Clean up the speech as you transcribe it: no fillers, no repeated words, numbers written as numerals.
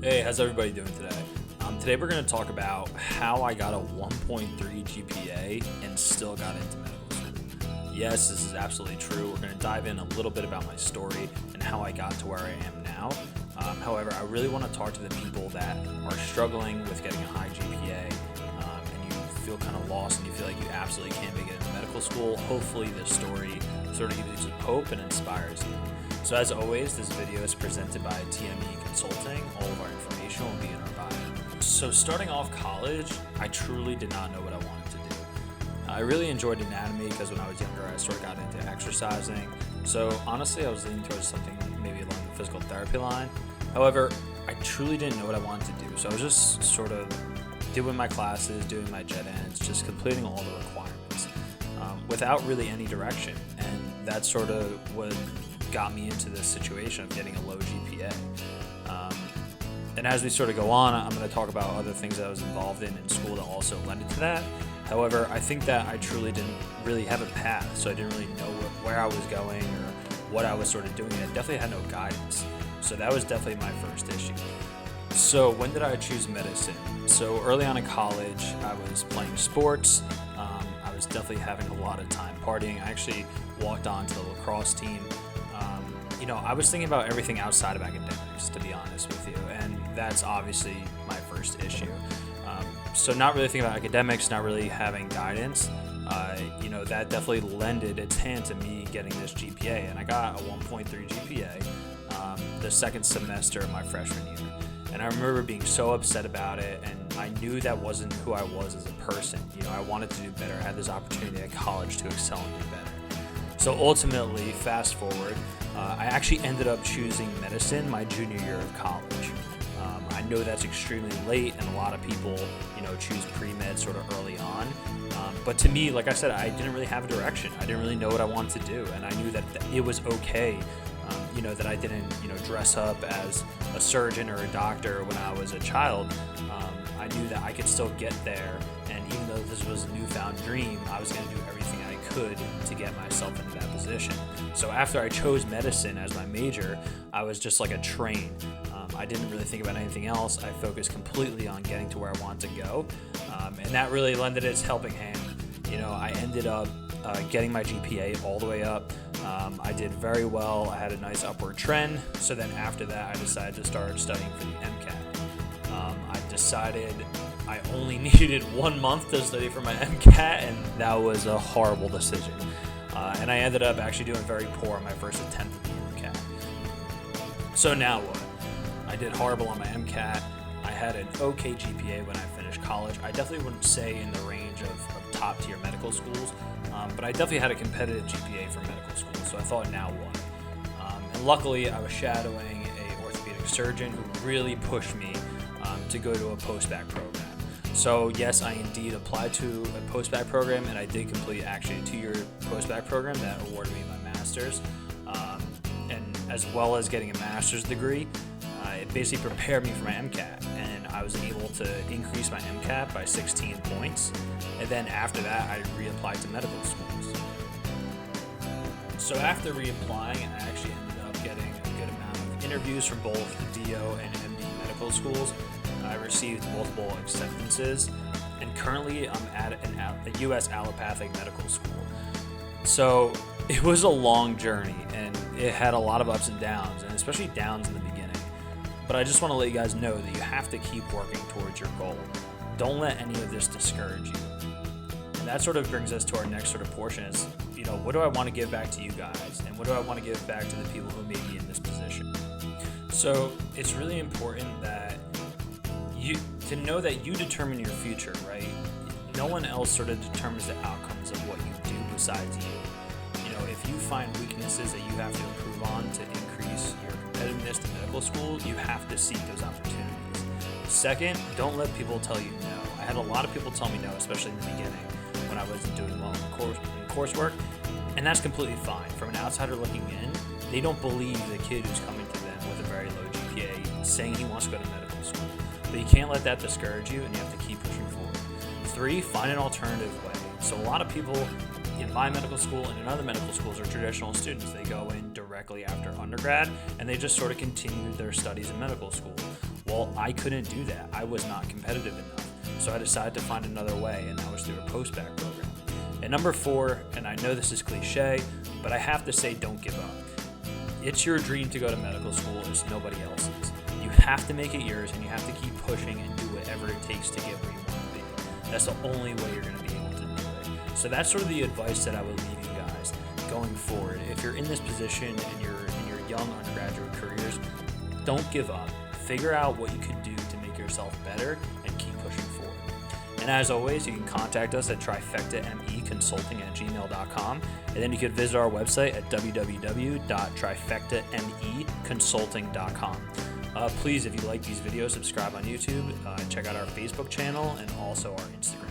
Hey, how's everybody doing today? Today we're going to talk about how I got a 1.3 GPA and still got into medical school. Yes, this is absolutely true. We're going to dive in a little bit about my story and how I got to where I am now. However, I really want to talk to the people that are struggling with getting a high GPA and you feel kind of lost and you feel like you absolutely can't make it into medical school. Hopefully this story sort of gives you some hope and inspires you. So as always, this video is presented by TME Consulting. All of our information will be in our bio. So starting off college, I truly did not know what I wanted to do. I really enjoyed anatomy because when I was younger, I sort of got into exercising. So honestly, I was leaning towards something maybe along the physical therapy line. However, I truly didn't know what I wanted to do. So I was just sort of doing my classes, doing my gen eds, just completing all the requirements without really any direction. And that's sort of what got me into this situation of getting a low GPA. And as we sort of go on, I'm going to talk about other things that I was involved in school that also led to that. However, I think that I truly didn't really have a path, so I didn't really know where I was going or what I was sort of doing. I definitely had no guidance. So that was definitely my first issue. So when did I choose medicine? So early on in college, I was playing sports. I was definitely having a lot of time partying. I actually walked on to the lacrosse team. I was thinking about everything outside of academics, to be honest with you, and that's obviously my first issue. So not really thinking about academics, not really having guidance, that definitely lended its hand to me getting this GPA, and I got a 1.3 GPA the second semester of my freshman year. And I remember being so upset about it, and I knew that wasn't who I was as a person. I wanted to do better. I had this opportunity at college to excel and do better. So ultimately, fast forward, I actually ended up choosing medicine my junior year of college. I know that's extremely late, and a lot of people, choose pre-med sort of early on. But to me, like I said, I didn't really have a direction. I didn't really know what I wanted to do, and I knew that it was okay, that I didn't, dress up as a surgeon or a doctor when I was a child. I knew that I could still get there, and even though this was a newfound dream, I was going to do everything I could to get myself into that position. So after I chose medicine as my major, I was just like a train. I didn't really think about anything else. I focused completely on getting to where I wanted to go, and that really lended its helping hand. I ended up getting my GPA all the way up. I did very well. I had a nice upward trend. So then after that, I decided to start studying for the MCAT. I decided I only needed 1 month to study for my MCAT, and that was a horrible decision. And I ended up actually doing very poor on my first attempt at the MCAT. So now what? I did horrible on my MCAT. I had an okay GPA when I finished college. I definitely wouldn't say in the range of top tier medical schools, but I definitely had a competitive GPA for medical school. So I thought, now what? And luckily, I was shadowing a orthopedic surgeon who really pushed me to go to a post-bacc program. So yes, I indeed applied to a post-bacc program, and I did complete actually a 2-year post-bacc program that awarded me my master's, and as well as getting a master's degree. It basically prepared me for my MCAT, and I was able to increase my MCAT by 16 points. And then after that, I reapplied to medical schools. So after reapplying, I actually ended up getting a good amount of interviews from both DO and MD medical schools. I received multiple acceptances, and currently I'm at a U.S. allopathic medical school. So it was a long journey, and it had a lot of ups and downs, and especially downs in the beginning. But I just want to let you guys know that you have to keep working towards your goal. Don't let any of this discourage you. And that sort of brings us to our next sort of portion is, what do I want to give back to you guys? And what do I want to give back to the people who may be in this position? So it's really important that to know that you determine your future, right? No one else sort of determines the outcomes of what you do besides you. If you find weaknesses that you have to improve on to increase your competitiveness to medical school, you have to seek those opportunities. Second, don't let people tell you no. I had a lot of people tell me no, especially in the beginning when I wasn't doing well in coursework, and that's completely fine. From an outsider looking in, they don't believe the kid who's coming to them with a very low GPA saying he wants to go to medical school. But you can't let that discourage you, and you have to keep pushing forward. 3, find an alternative way. So a lot of people in my medical school and in other medical schools are traditional students. They go in directly after undergrad, and they just sort of continue their studies in medical school. Well, Well, I couldn't do that. I was not competitive enough. So I decided to find another way, and that was through a post-bacc program. And number 4, and I know this is cliche, but I have to say don't give up. It's your dream to go to medical school. It's nobody else's. You have to make it yours, and you have to keep pushing and do whatever it takes to get where you want to be. That's the only way you're going to be able to do it. So that's sort of the advice that I would leave you guys going forward. If you're in this position and you're in your young undergraduate careers, don't give up. Figure out what you can do to make yourself better and keep pushing forward. And as always, you can contact us at trifectameconsulting@gmail.com, and then you can visit our website at www.trifectameconsulting.com. Please, if you like these videos, subscribe on YouTube, check out our Facebook channel, and also our Instagram.